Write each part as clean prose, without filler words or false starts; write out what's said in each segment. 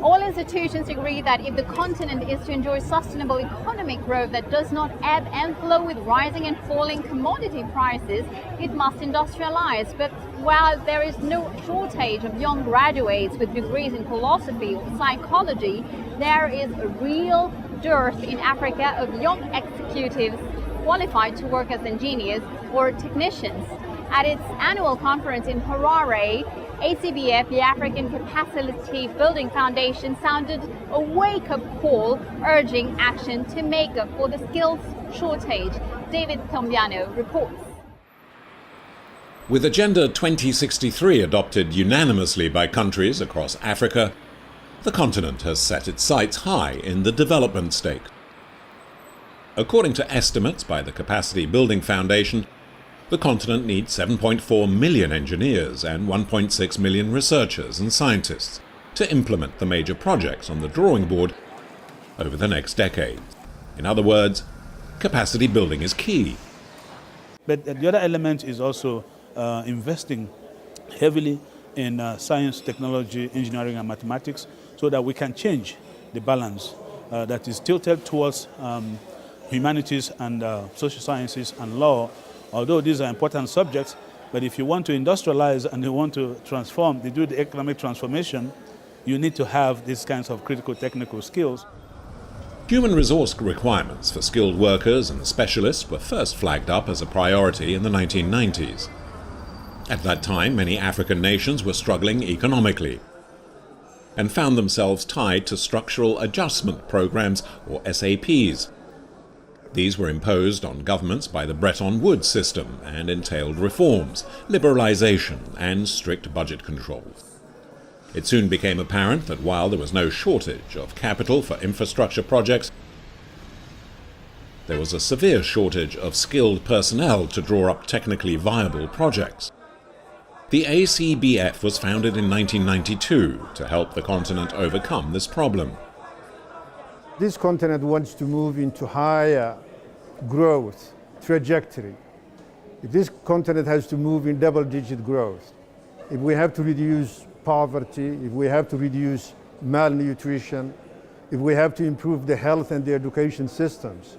All institutions agree that if the continent is to enjoy sustainable economic growth that does not ebb and flow with rising and falling commodity prices, it must industrialize. But while there is no shortage of young graduates with degrees in philosophy or psychology, there is a real dearth in Africa of young executives qualified to work as engineers or technicians. At its annual conference in Harare, ACBF, the African Capacity Building Foundation, sounded a wake-up call urging action to make up for the skills shortage. David Tombiano reports. With Agenda 2063 adopted unanimously by countries across Africa, the continent has set its sights high in the development stake. According to estimates by the Capacity Building Foundation, the continent needs 7.4 million engineers and 1.6 million researchers and scientists to implement the major projects on the drawing board over the next decade. In other words, capacity building is key. But the other element is also investing heavily in science, technology, engineering and mathematics so that we can change the balance that is tilted towards humanities and social sciences and law. Although these are important subjects, but if you want to industrialize and you want to transform, they do the economic transformation, you need to have these kinds of critical technical skills. Human resource requirements for skilled workers and specialists were first flagged up as a priority in the 1990s. At that time, many African nations were struggling economically and found themselves tied to structural adjustment programs, or SAPs. These were imposed on governments by the Bretton Woods system and entailed reforms, liberalization, and strict budget controls. It soon became apparent that while there was no shortage of capital for infrastructure projects, there was a severe shortage of skilled personnel to draw up technically viable projects. The ACBF was founded in 1992 to help the continent overcome this problem. This continent wants to move into higher growth trajectory. If this continent has to move in double-digit growth, if we have to reduce poverty, if we have to reduce malnutrition, if we have to improve the health and the education systems,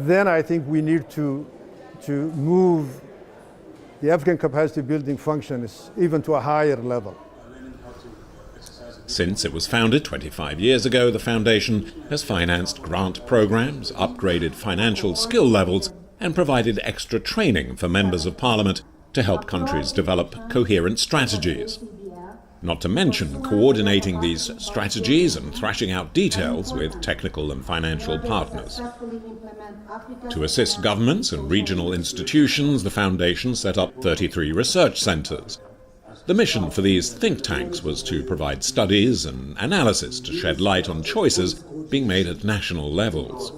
then I think we need to move the African capacity building functions even to a higher level. Since it was founded 25 years ago, the Foundation has financed grant programs, upgraded financial skill levels, and provided extra training for members of Parliament to help countries develop coherent strategies. Not to mention coordinating these strategies and thrashing out details with technical and financial partners. To assist governments and regional institutions, the Foundation set up 33 research centres. The mission for these think tanks was to provide studies and analysis to shed light on choices being made at national levels.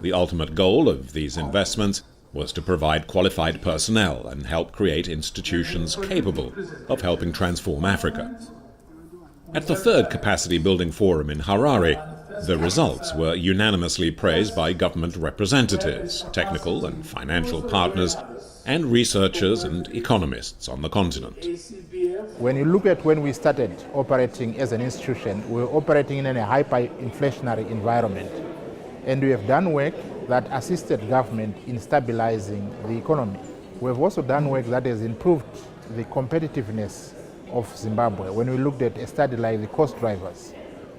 The ultimate goal of these investments was to provide qualified personnel and help create institutions capable of helping transform Africa. At the third Capacity Building Forum in Harare, the results were unanimously praised by government representatives, technical and financial partners, and researchers and economists on the continent. When you look at when we started operating as an institution, we were operating in a hyperinflationary environment. And we have done work that assisted government in stabilizing the economy. We have also done work that has improved the competitiveness of Zimbabwe. When we looked at a study like the cost drivers,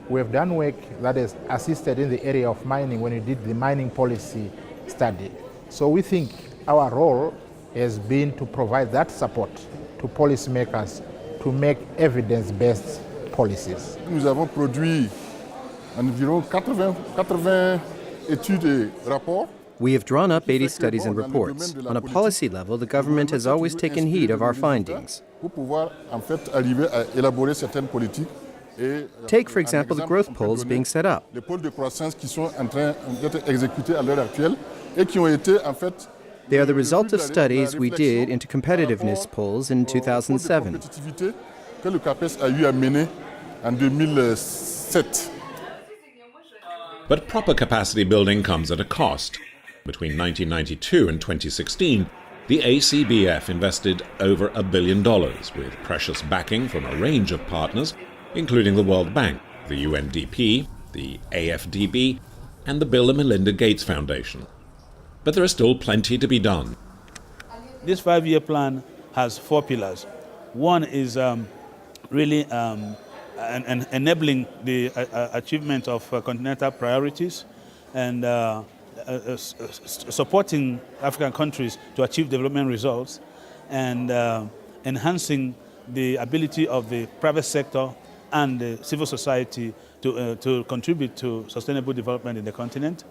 we have done work that has assisted in the area of mining when we did the mining policy study. So we think our role has been to provide that support to policymakers to make evidence-based policies. Nous avons produit environ 80 études et rapports. We have drawn up 80 studies and reports. On a policy level, the government has always taken heed of our findings. Take, for example, the growth poles being set up. They are the result of studies we did into competitiveness polls in 2007. But proper capacity building comes at a cost. Between 1992 and 2016, the ACBF invested over $1 billion with precious backing from a range of partners, including the World Bank, the UNDP, the AFDB, and the Bill and Melinda Gates Foundation. But there is still plenty to be done. This 5-year plan has 4 pillars. One is really enabling the achievement of continental priorities and supporting African countries to achieve development results and enhancing the ability of the private sector and the civil society to contribute to sustainable development in the continent.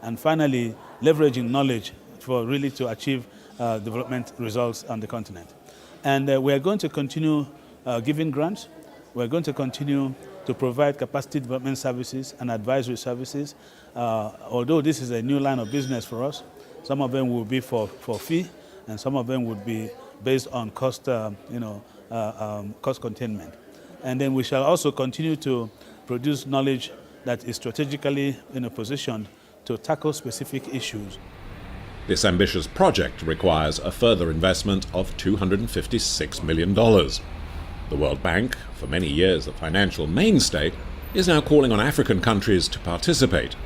And finally, leveraging knowledge for really to achieve development results on the continent. And we are going to continue giving grants. We're going to continue to provide capacity development services and advisory services. Although this is a new line of business for us, some of them will be for fee, and some of them would be based on cost, cost containment. And then we shall also continue to produce knowledge that is strategically positioned to tackle specific issues. This ambitious project requires a further investment of $256 million. The World Bank, for many years a financial mainstay, is now calling on African countries to participate.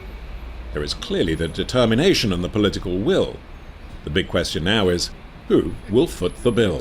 There is clearly the determination and the political will. The big question now is, who will foot the bill?